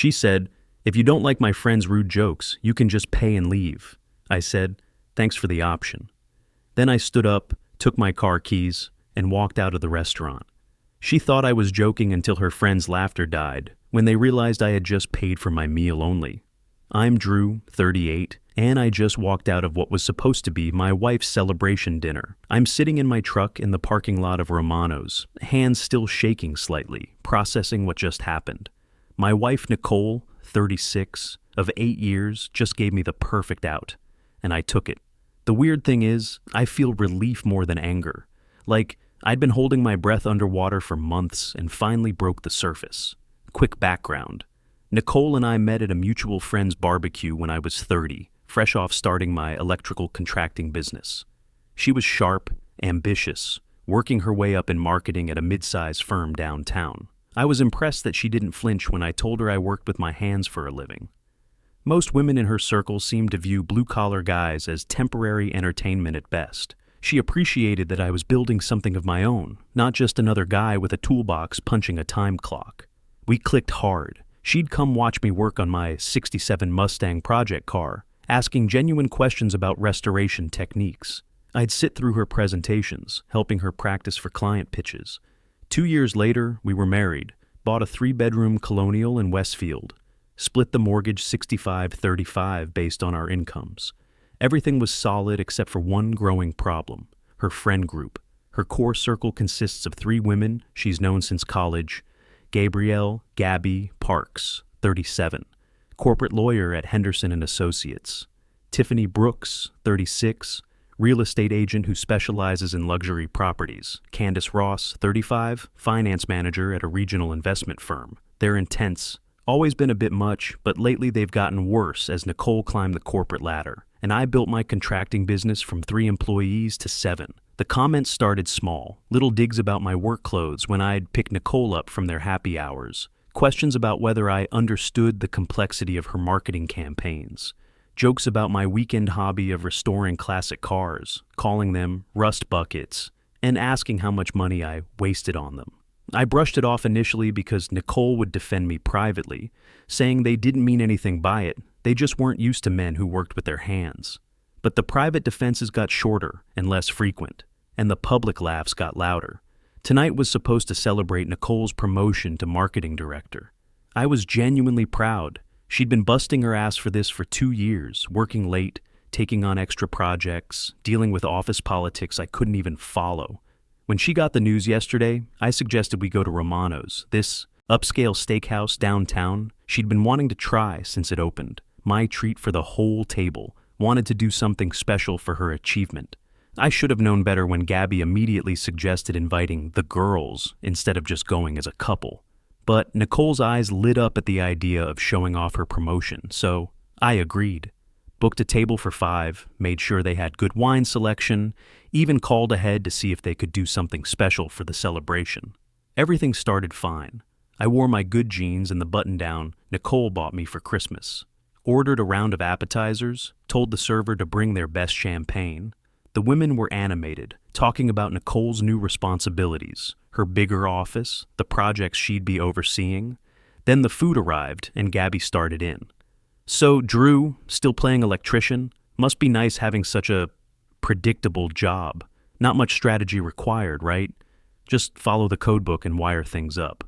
She said, "If you don't like my friend's rude jokes, you can just pay and leave." I said, "Thanks for the option." Then I stood up, took my car keys, and walked out of the restaurant. She thought I was joking until her friend's laughter died, when they realized I had just paid for my meal only. I'm Drew, 38, and I just walked out of what was supposed to be my wife's celebration dinner. I'm sitting in my truck in the parking lot of Romano's, hands still shaking slightly, processing what just happened. My wife, Nicole, 36, of 8 years, just gave me the perfect out, and I took it. The weird thing is, I feel relief more than anger. Like, I'd been holding my breath underwater for months and finally broke the surface. Quick background. Nicole and I met at a mutual friend's barbecue when I was 30, fresh off starting my electrical contracting business. She was sharp, ambitious, working her way up in marketing at a mid-sized firm downtown. I was impressed that she didn't flinch when I told her I worked with my hands for a living. Most women in her circle seemed to view blue-collar guys as temporary entertainment at best. She appreciated that I was building something of my own, not just another guy with a toolbox punching a time clock. We clicked hard. She'd come watch me work on my '67 Mustang project car, asking genuine questions about restoration techniques. I'd sit through her presentations, helping her practice for client pitches. 2 years later, we were married, bought a 3-bedroom colonial in Westfield, split the mortgage 65-35 based on our incomes. Everything was solid except for one growing problem, her friend group. Her core circle consists of 3 women she's known since college: Gabrielle Gabby Parks, 37, corporate lawyer at Henderson & Associates; Tiffany Brooks, 36, real estate agent who specializes in luxury properties; Candace Ross, 35, finance manager at a regional investment firm. They're intense. Always been a bit much, but lately they've gotten worse as Nicole climbed the corporate ladder, and I built my contracting business from 3 employees to 7. The comments started small, little digs about my work clothes when I'd pick Nicole up from their happy hours, questions about whether I understood the complexity of her marketing campaigns, jokes about my weekend hobby of restoring classic cars, calling them rust buckets, and asking how much money I wasted on them. I brushed it off initially because Nicole would defend me privately, saying they didn't mean anything by it, they just weren't used to men who worked with their hands. But the private defenses got shorter and less frequent, and the public laughs got louder. Tonight was supposed to celebrate Nicole's promotion to marketing director. I was genuinely proud. She'd been busting her ass for this for 2 years, working late, taking on extra projects, dealing with office politics I couldn't even follow. When she got the news yesterday, I suggested we go to Romano's, this upscale steakhouse downtown she'd been wanting to try since it opened. My treat for the whole table, wanted to do something special for her achievement. I should have known better when Gabby immediately suggested inviting the girls instead of just going as a couple. But Nicole's eyes lit up at the idea of showing off her promotion, so I agreed. Booked a table for 5, made sure they had good wine selection, even called ahead to see if they could do something special for the celebration. Everything started fine. I wore my good jeans and the button-down Nicole bought me for Christmas. Ordered a round of appetizers, told the server to bring their best champagne. The women were animated, talking about Nicole's new responsibilities, her bigger office, the projects she'd be overseeing. Then the food arrived and Gabby started in. "So, Drew, still playing electrician? Must be nice having such a predictable job. Not much strategy required, right? Just follow the codebook and wire things up."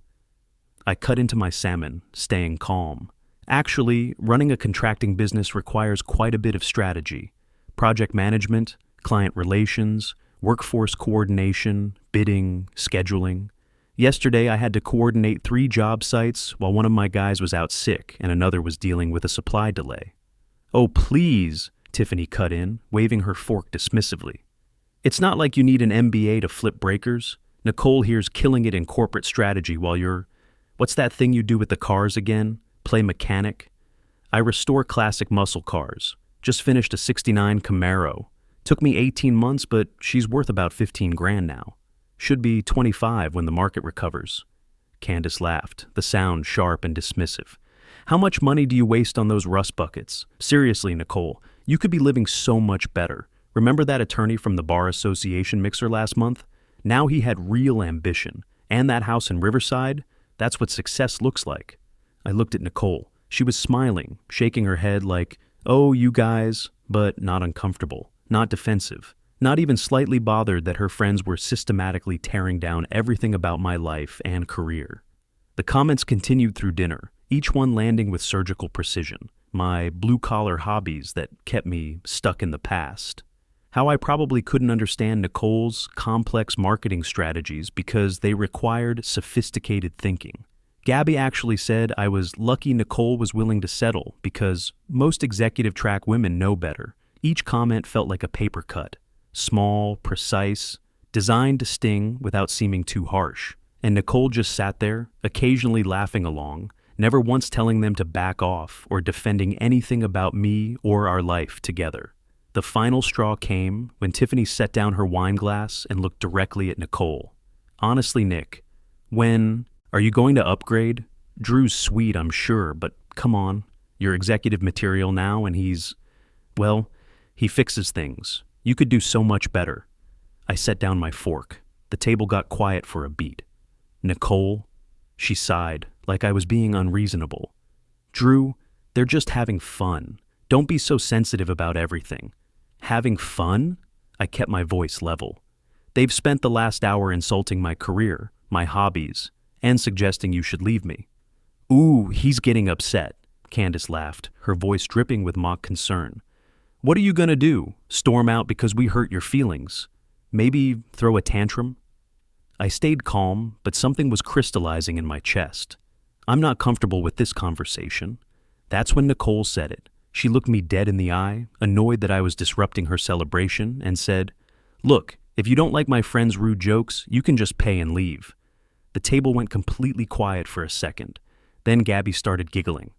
I cut into my salmon, staying calm. Actually, running a contracting business requires quite a bit of strategy. Project management, client relations, workforce coordination, bidding, scheduling. Yesterday, I had to coordinate 3 job sites while one of my guys was out sick and another was dealing with a supply delay. "Oh, please," Tiffany cut in, waving her fork dismissively. "It's not like you need an MBA to flip breakers. Nicole here's killing it in corporate strategy while you're... What's that thing you do with the cars again? Play mechanic?" I restore classic muscle cars. Just finished a '69 Camaro. Took me 18 months, but she's worth about 15 grand now. Should be 25 when the market recovers. Candace laughed, the sound sharp and dismissive. "How much money do you waste on those rust buckets? Seriously, Nicole, you could be living so much better. Remember that attorney from the Bar Association mixer last month? Now he had real ambition. And that house in Riverside? That's what success looks like." I looked at Nicole. She was smiling, shaking her head like, "Oh, you guys," but not uncomfortable, not defensive, not even slightly bothered that her friends were systematically tearing down everything about my life and career. The comments continued through dinner, each one landing with surgical precision. My blue-collar hobbies that kept me stuck in the past. How I probably couldn't understand Nicole's complex marketing strategies because they required sophisticated thinking. Gabby actually said I was lucky Nicole was willing to settle because most executive track women know better. Each comment felt like a paper cut. Small, precise, designed to sting without seeming too harsh. And Nicole just sat there, occasionally laughing along, never once telling them to back off or defending anything about me or our life together. The final straw came when Tiffany set down her wine glass and looked directly at Nicole. "Honestly, Nick, are you going to upgrade? Drew's sweet, I'm sure, but come on. You're executive material now and he fixes things. You could do so much better." I set down my fork. The table got quiet for a beat. "Nicole," she sighed, like I was being unreasonable. "Drew, they're just having fun. Don't be so sensitive about everything." "Having fun?" I kept my voice level. "They've spent the last hour insulting my career, my hobbies, and suggesting you should leave me." "Ooh, he's getting upset," Candace laughed, her voice dripping with mock concern. "What are you gonna do? Storm out because we hurt your feelings? Maybe throw a tantrum?" I stayed calm, but something was crystallizing in my chest. I'm not comfortable with this conversation. That's when Nicole said it. She looked me dead in the eye, annoyed that I was disrupting her celebration, and said, "Look, if you don't like my friend's rude jokes, you can just pay and leave." The table went completely quiet for a second. Then Gabby started giggling.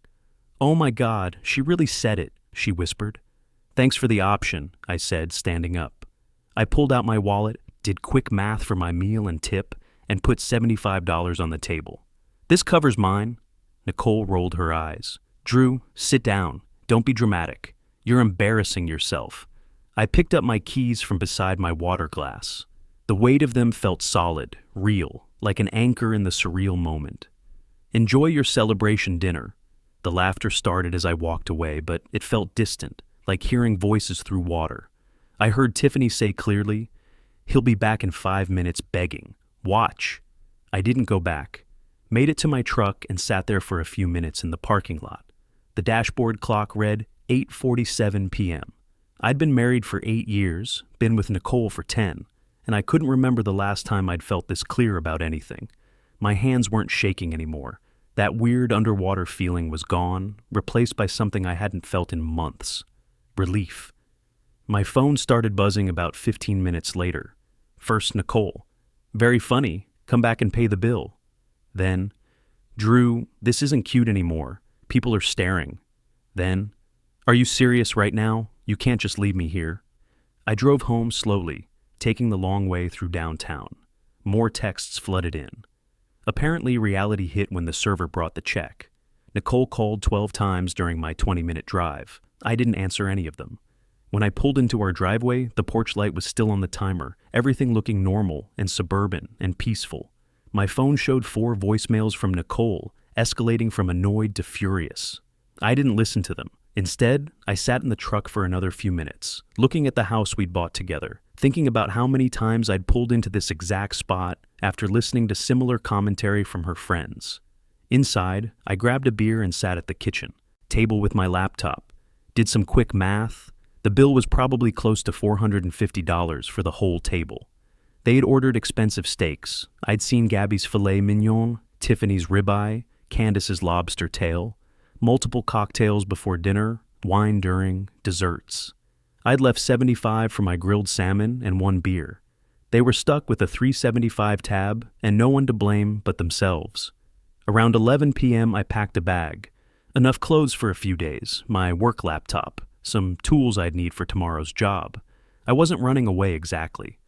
"Oh my God, she really said it," she whispered. "Thanks for the option," I said, standing up. I pulled out my wallet, did quick math for my meal and tip, and put $75 on the table. "This covers mine." Nicole rolled her eyes. "Drew, sit down. Don't be dramatic. You're embarrassing yourself." I picked up my keys from beside my water glass. The weight of them felt solid, real, like an anchor in the surreal moment. "Enjoy your celebration dinner." The laughter started as I walked away, but it felt distant, like hearing voices through water. I heard Tiffany say clearly, "He'll be back in 5 minutes begging. Watch." I didn't go back. Made it to my truck and sat there for a few minutes in the parking lot. The dashboard clock read 8:47 p.m. I'd been married for 8 years, been with Nicole for 10, and I couldn't remember the last time I'd felt this clear about anything. My hands weren't shaking anymore. That weird underwater feeling was gone, replaced by something I hadn't felt in months. Relief. My phone started buzzing about 15 minutes later. First Nicole. "Very funny. Come back and pay the bill." Then, "Drew, this isn't cute anymore. People are staring." Then, "Are you serious right now? You can't just leave me here." I drove home slowly, taking the long way through downtown. More texts flooded in. Apparently, reality hit when the server brought the check. Nicole called 12 times during my 20-minute drive. I didn't answer any of them. When I pulled into our driveway, the porch light was still on the timer, everything looking normal and suburban and peaceful. My phone showed 4 voicemails from Nicole, escalating from annoyed to furious. I didn't listen to them. Instead, I sat in the truck for another few minutes, looking at the house we'd bought together, thinking about how many times I'd pulled into this exact spot after listening to similar commentary from her friends. Inside, I grabbed a beer and sat at the kitchen table with my laptop, did some quick math. The bill was probably close to $450 for the whole table. They had ordered expensive steaks. I'd seen Gabby's filet mignon, Tiffany's ribeye, Candace's lobster tail, multiple cocktails before dinner, wine during, desserts. I'd left $75 for my grilled salmon and 1 beer. They were stuck with a $375 tab and no one to blame but themselves. Around 11 p.m. I packed a bag. Enough clothes for a few days, my work laptop, some tools I'd need for tomorrow's job. I wasn't running away exactly.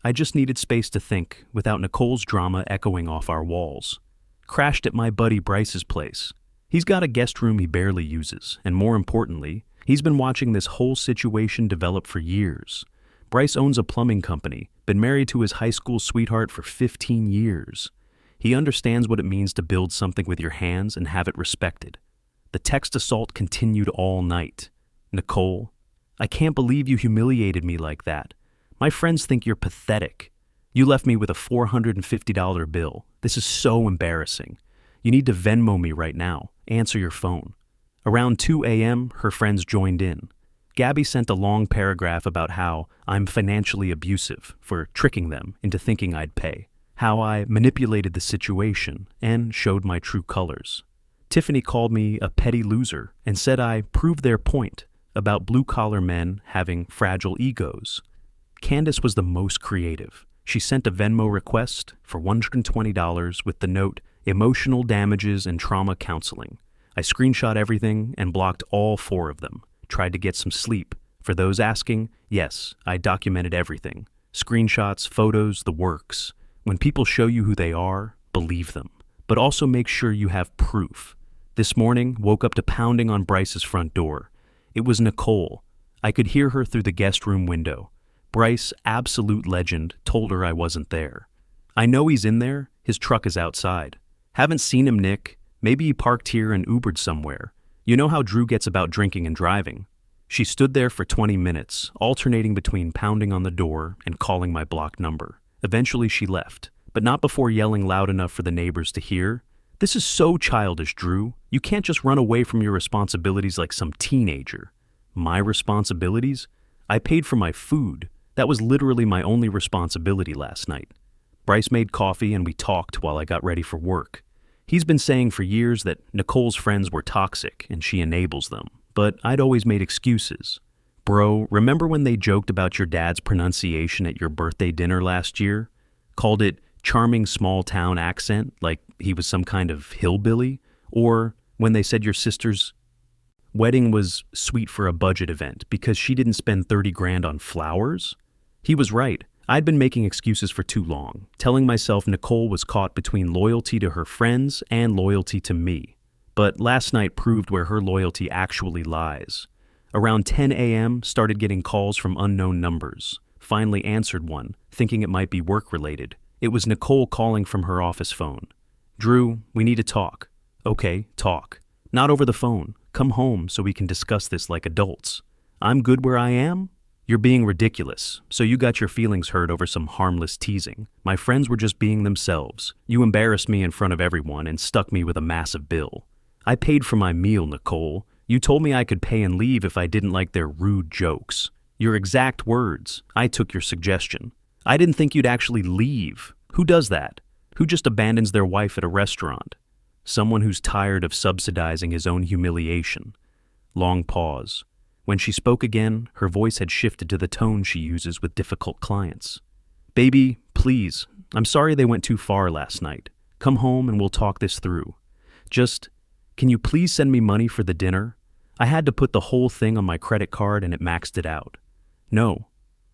I just needed space to think without Nicole's drama echoing off our walls. Crashed at my buddy Bryce's place. He's got a guest room he barely uses, and more importantly, he's been watching this whole situation develop for years. Bryce owns a plumbing company, been married to his high school sweetheart for 15 years. He understands what it means to build something with your hands and have it respected. The text assault continued all night. Nicole, I can't believe you humiliated me like that. My friends think you're pathetic. You left me with a $450 bill. This is so embarrassing. You need to Venmo me right now. Answer your phone. Around 2 a.m., her friends joined in. Gabby sent a long paragraph about how I'm financially abusive for tricking them into thinking I'd pay, how I manipulated the situation and showed my true colors. Tiffany called me a petty loser and said I proved their point about blue-collar men having fragile egos. Candace was the most creative. She sent a Venmo request for $120 with the note, "Emotional damages and trauma counseling." I screenshot everything and blocked all 4 of them. Tried to get some sleep. For those asking, yes, I documented everything. Screenshots, photos, the works. When people show you who they are, believe them. But also make sure you have proof. This morning, woke up to pounding on Bryce's front door. It was Nicole. I could hear her through the guest room window. Bryce, absolute legend, told her I wasn't there. I know he's in there. His truck is outside. Haven't seen him, Nick. Maybe he parked here and Ubered somewhere. You know how Drew gets about drinking and driving. She stood there for 20 minutes, alternating between pounding on the door and calling my blocked number. Eventually she left, but not before yelling loud enough for the neighbors to hear. This is so childish, Drew. You can't just run away from your responsibilities like some teenager. My responsibilities? I paid for my food. That was literally my only responsibility last night. Bryce made coffee and we talked while I got ready for work. He's been saying for years that Nicole's friends were toxic and she enables them, but I'd always made excuses. Bro, remember when they joked about your dad's pronunciation at your birthday dinner last year? Called it charming small town accent, like he was some kind of hillbilly? Or when they said your sister's wedding was sweet for a budget event because she didn't spend 30 grand on flowers? He was right. I'd been making excuses for too long, telling myself Nicole was caught between loyalty to her friends and loyalty to me. But last night proved where her loyalty actually lies. Around 10 a.m., started getting calls from unknown numbers. Finally answered one, thinking it might be work-related. It was Nicole calling from her office phone. Drew, we need to talk. Okay, talk. Not over the phone. Come home so we can discuss this like adults. I'm good where I am? You're being ridiculous, so you got your feelings hurt over some harmless teasing. My friends were just being themselves. You embarrassed me in front of everyone and stuck me with a massive bill. I paid for my meal, Nicole. You told me I could pay and leave if I didn't like their rude jokes. Your exact words. I took your suggestion. I didn't think you'd actually leave. Who does that? Who just abandons their wife at a restaurant? Someone who's tired of subsidizing his own humiliation. Long pause. When she spoke again, her voice had shifted to the tone she uses with difficult clients. Baby, please, I'm sorry they went too far last night. Come home and we'll talk this through. Just, can you please send me money for the dinner? I had to put the whole thing on my credit card and it maxed it out. No.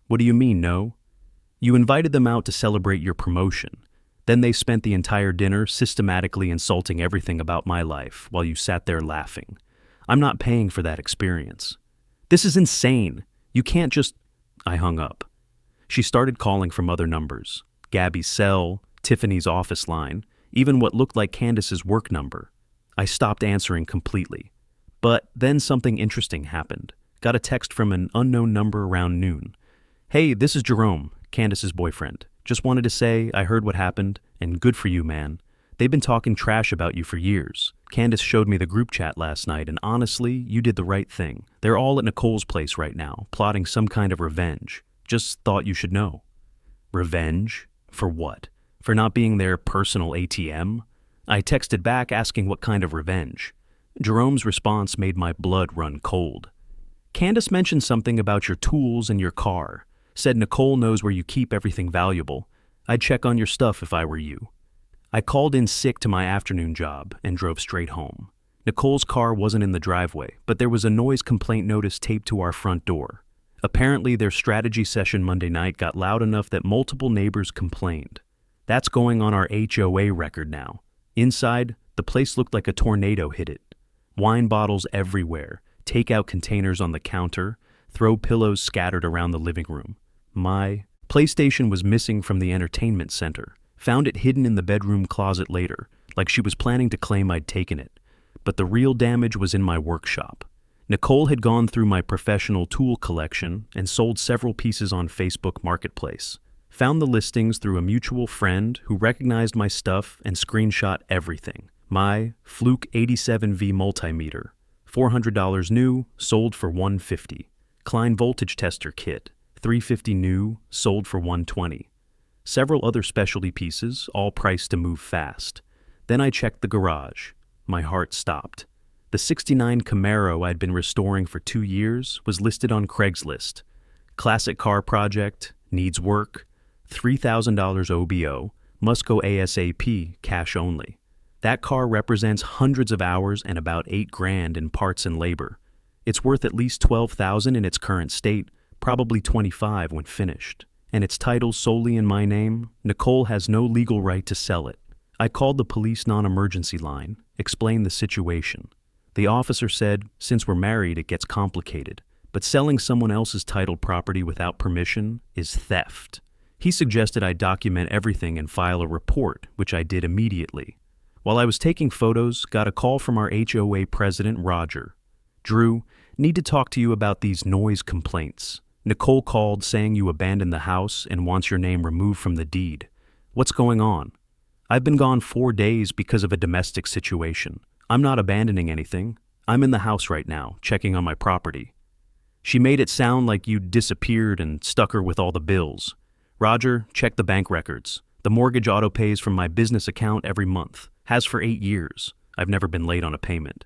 What do you mean, no? You invited them out to celebrate your promotion. Then they spent the entire dinner systematically insulting everything about my life while you sat there laughing. I'm not paying for that experience. This is insane. You can't just... I hung up. She started calling from other numbers. Gabby's cell, Tiffany's office line, even what looked like Candace's work number. I stopped answering completely. But then something interesting happened. Got a text from an unknown number around noon. Hey, this is Jerome, Candace's boyfriend. Just wanted to say I heard what happened, and good for you, man. They've been talking trash about you for years. Candace showed me the group chat last night, and honestly, you did the right thing. They're all at Nicole's place right now, plotting some kind of revenge. Just thought you should know. Revenge? For what? For not being their personal ATM? I texted back asking what kind of revenge. Jerome's response made my blood run cold. Candace mentioned something about your tools and your car. Said Nicole knows where you keep everything valuable. I'd check on your stuff if I were you. I called in sick to my afternoon job and drove straight home. Nicole's car wasn't in the driveway, but there was a noise complaint notice taped to our front door. Apparently, their strategy session Monday night got loud enough that multiple neighbors complained. That's going on our HOA record now. Inside, the place looked like a tornado hit it. Wine bottles everywhere, takeout containers on the counter, throw pillows scattered around the living room. My PlayStation was missing from the entertainment center. Found it hidden in the bedroom closet later, like she was planning to claim I'd taken it. But the real damage was in my workshop. Nicole had gone through my professional tool collection and sold several pieces on Facebook Marketplace. Found the listings through a mutual friend who recognized my stuff and screenshot everything. My Fluke 87V multimeter, $400 new, sold for $150. Klein voltage tester kit, $350 new, sold for $120. Several other specialty pieces, all priced to move fast. Then I checked the garage. My heart stopped. The '69 Camaro I'd been restoring for 2 years was listed on Craigslist. Classic car project, needs work, $3,000 OBO, must go ASAP, cash only. That car represents hundreds of hours and about $8,000 in parts and labor. It's worth at least $12,000 in its current state, probably $25,000 when finished. And it's titled solely in my name. Nicole has no legal right to sell it. I called the police non-emergency line, explained the situation. The officer said, since we're married, it gets complicated, but selling someone else's titled property without permission is theft. He suggested I document everything and file a report, which I did immediately. While I was taking photos, got a call from our HOA president, Roger. Drew, need to talk to you about these noise complaints. Nicole called saying you abandoned the house and wants your name removed from the deed. What's going on? I've been gone 4 days because of a domestic situation. I'm not abandoning anything. I'm in the house right now, checking on my property. She made it sound like you'd disappeared and stuck her with all the bills. Roger, check the bank records. The mortgage auto-pays from my business account every month. Has for 8 years. I've never been late on a payment.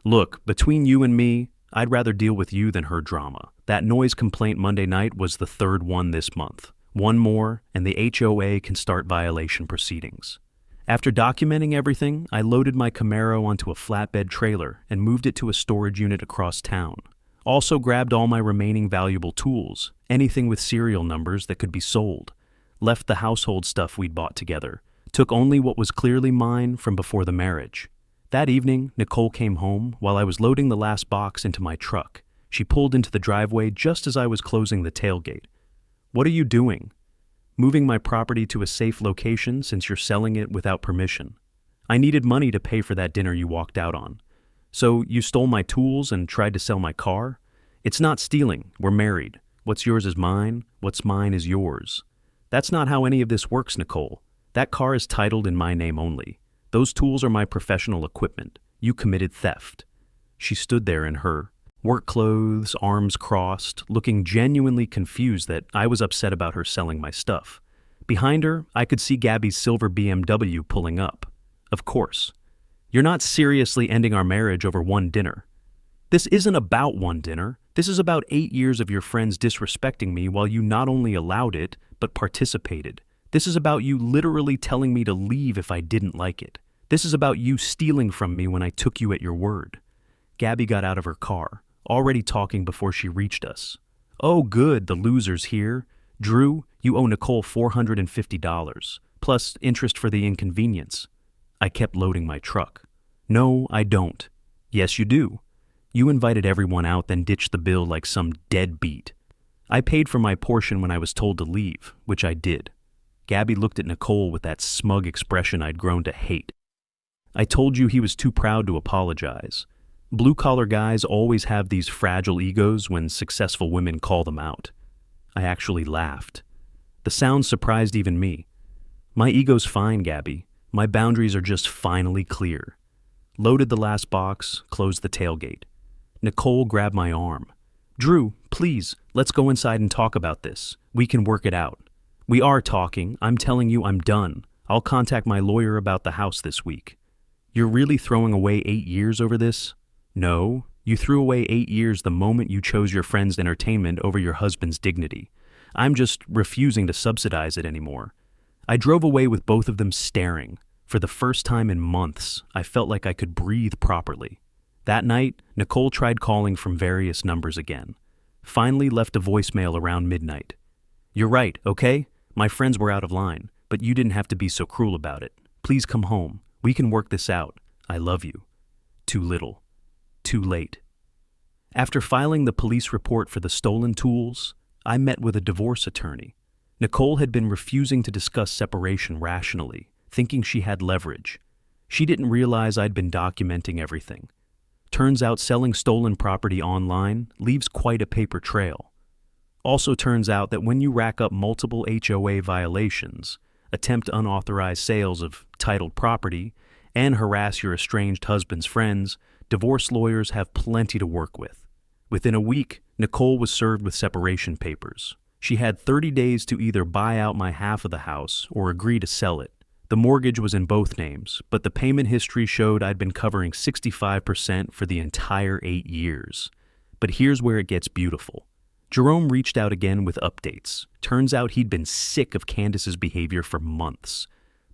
Look, between you and me, I'd rather deal with you than her drama. That noise complaint Monday night was the 3rd one this month. One more, and the HOA can start violation proceedings. After documenting everything, I loaded my Camaro onto a flatbed trailer and moved it to a storage unit across town. Also grabbed all my remaining valuable tools, anything with serial numbers that could be sold. Left the household stuff we'd bought together. Took only what was clearly mine from before the marriage. That evening, Nicole came home while I was loading the last box into my truck. She pulled into the driveway just as I was closing the tailgate. What are you doing? Moving my property to a safe location since you're selling it without permission. I needed money to pay for that dinner you walked out on. So you stole my tools and tried to sell my car? It's not stealing. We're married. What's yours is mine. What's mine is yours. That's not how any of this works, Nicole. That car is titled in my name only. Those tools are my professional equipment. You committed theft. She stood there in her work clothes, arms crossed, looking genuinely confused that I was upset about her selling my stuff. Behind her, I could see Gabby's silver BMW pulling up. Of course. You're not seriously ending our marriage over one dinner. This isn't about one dinner. This is about 8 years of your friends disrespecting me while you not only allowed it, but participated. This is about you literally telling me to leave if I didn't like it. This is about you stealing from me when I took you at your word. Gabby got out of her car, already talking before she reached us. Oh good, the loser's here. Drew, you owe Nicole $450, plus interest for the inconvenience. I kept loading my truck. No, I don't. Yes, you do. You invited everyone out, then ditched the bill like some deadbeat. I paid for my portion when I was told to leave, which I did. Gabby looked at Nicole with that smug expression I'd grown to hate. I told you he was too proud to apologize. Blue-collar guys always have these fragile egos when successful women call them out. I actually laughed. The sound surprised even me. My ego's fine, Gabby. My boundaries are just finally clear. Loaded the last box, closed the tailgate. Nicole grabbed my arm. Drew, please, let's go inside and talk about this. We can work it out. We are talking. I'm telling you I'm done. I'll contact my lawyer about the house this week. You're really throwing away 8 years over this? No, you threw away 8 years the moment you chose your friend's entertainment over your husband's dignity. I'm just refusing to subsidize it anymore. I drove away with both of them staring. For the first time in months, I felt like I could breathe properly. That night, Nicole tried calling from various numbers again. Finally left a voicemail around midnight. You're right, okay? My friends were out of line, but you didn't have to be so cruel about it. Please come home. We can work this out. I love you. Too little. Too late. After filing the police report for the stolen tools, I met with a divorce attorney. Nicole had been refusing to discuss separation rationally, thinking she had leverage. She didn't realize I'd been documenting everything. Turns out selling stolen property online leaves quite a paper trail. Also turns out that when you rack up multiple HOA violations, attempt unauthorized sales of titled property, and harass your estranged husband's friends, divorce lawyers have plenty to work with. Within a week, Nicole was served with separation papers. She had 30 days to either buy out my half of the house or agree to sell it. The mortgage was in both names, but the payment history showed I'd been covering 65% for the entire 8 years. But here's where it gets beautiful. Jerome reached out again with updates. Turns out he'd been sick of Candace's behavior for months.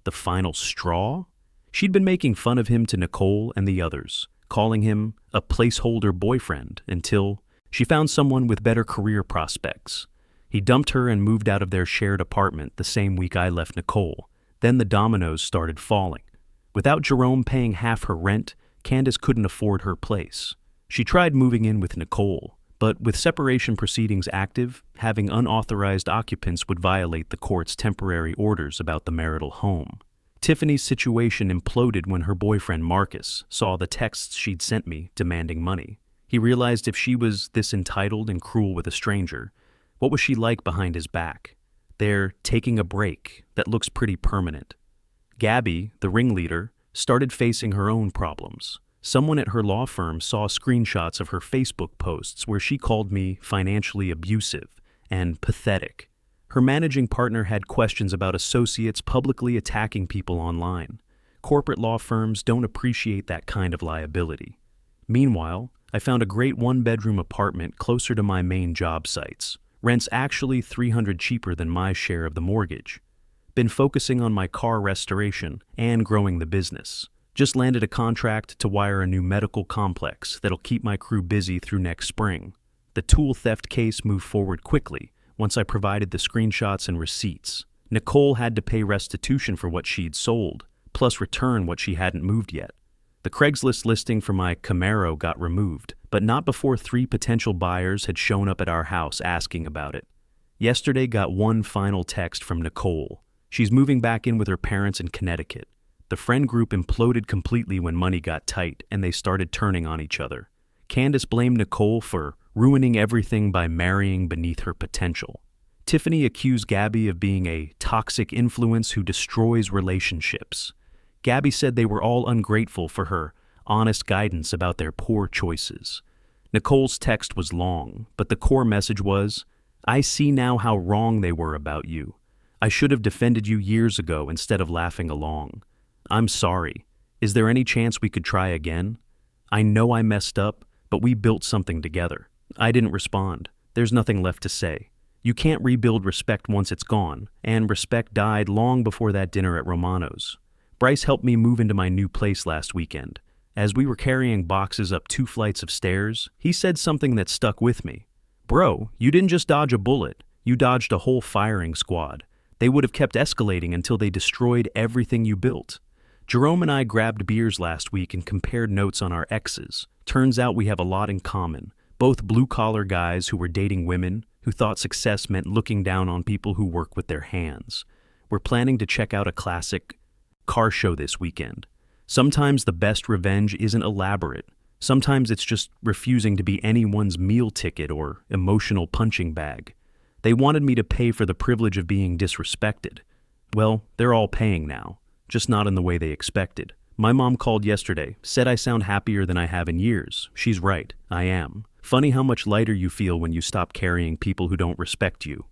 The final straw? She'd been making fun of him to Nicole and the others, calling him a placeholder boyfriend until she found someone with better career prospects. He dumped her and moved out of their shared apartment the same week I left Nicole. Then the dominoes started falling. Without Jerome paying half her rent, Candace couldn't afford her place. She tried moving in with Nicole, but with separation proceedings active, having unauthorized occupants would violate the court's temporary orders about the marital home. Tiffany's situation imploded when her boyfriend Marcus saw the texts she'd sent me demanding money. He realized if she was this entitled and cruel with a stranger, what was she like behind his back? They're taking a break that looks pretty permanent. Gabby, the ringleader, started facing her own problems. Someone at her law firm saw screenshots of her Facebook posts where she called me financially abusive and pathetic. Her managing partner had questions about associates publicly attacking people online. Corporate law firms don't appreciate that kind of liability. Meanwhile, I found a great one-bedroom apartment closer to my main job sites. Rent's actually $300 cheaper than my share of the mortgage. Been focusing on my car restoration and growing the business. Just landed a contract to wire a new medical complex that'll keep my crew busy through next spring. The tool theft case moved forward quickly once I provided the screenshots and receipts. Nicole had to pay restitution for what she'd sold, plus return what she hadn't moved yet. The Craigslist listing for my Camaro got removed, but not before 3 potential buyers had shown up at our house asking about it. Yesterday got one final text from Nicole. She's moving back in with her parents in Connecticut. The friend group imploded completely when money got tight and they started turning on each other. Candace blamed Nicole for ruining everything by marrying beneath her potential. Tiffany accused Gabby of being a toxic influence who destroys relationships. Gabby said they were all ungrateful for her honest guidance about their poor choices. Nicole's text was long, but the core message was, "I see now how wrong they were about you. I should have defended you years ago instead of laughing along. I'm sorry. Is there any chance we could try again? I know I messed up, but we built something together." I didn't respond. There's nothing left to say. You can't rebuild respect once it's gone, and respect died long before that dinner at Romano's. Bryce helped me move into my new place last weekend. As we were carrying boxes up 2 flights of stairs, he said something that stuck with me. "Bro, you didn't just dodge a bullet, you dodged a whole firing squad. They would have kept escalating until they destroyed everything you built." Jerome and I grabbed beers last week and compared notes on our exes. Turns out we have a lot in common. Both blue-collar guys who were dating women who thought success meant looking down on people who work with their hands. We're planning to check out a classic car show this weekend. Sometimes the best revenge isn't elaborate. Sometimes it's just refusing to be anyone's meal ticket or emotional punching bag. They wanted me to pay for the privilege of being disrespected. Well, they're all paying now, just not in the way they expected. My mom called yesterday, said I sound happier than I have in years. She's right, I am. Funny how much lighter you feel when you stop carrying people who don't respect you.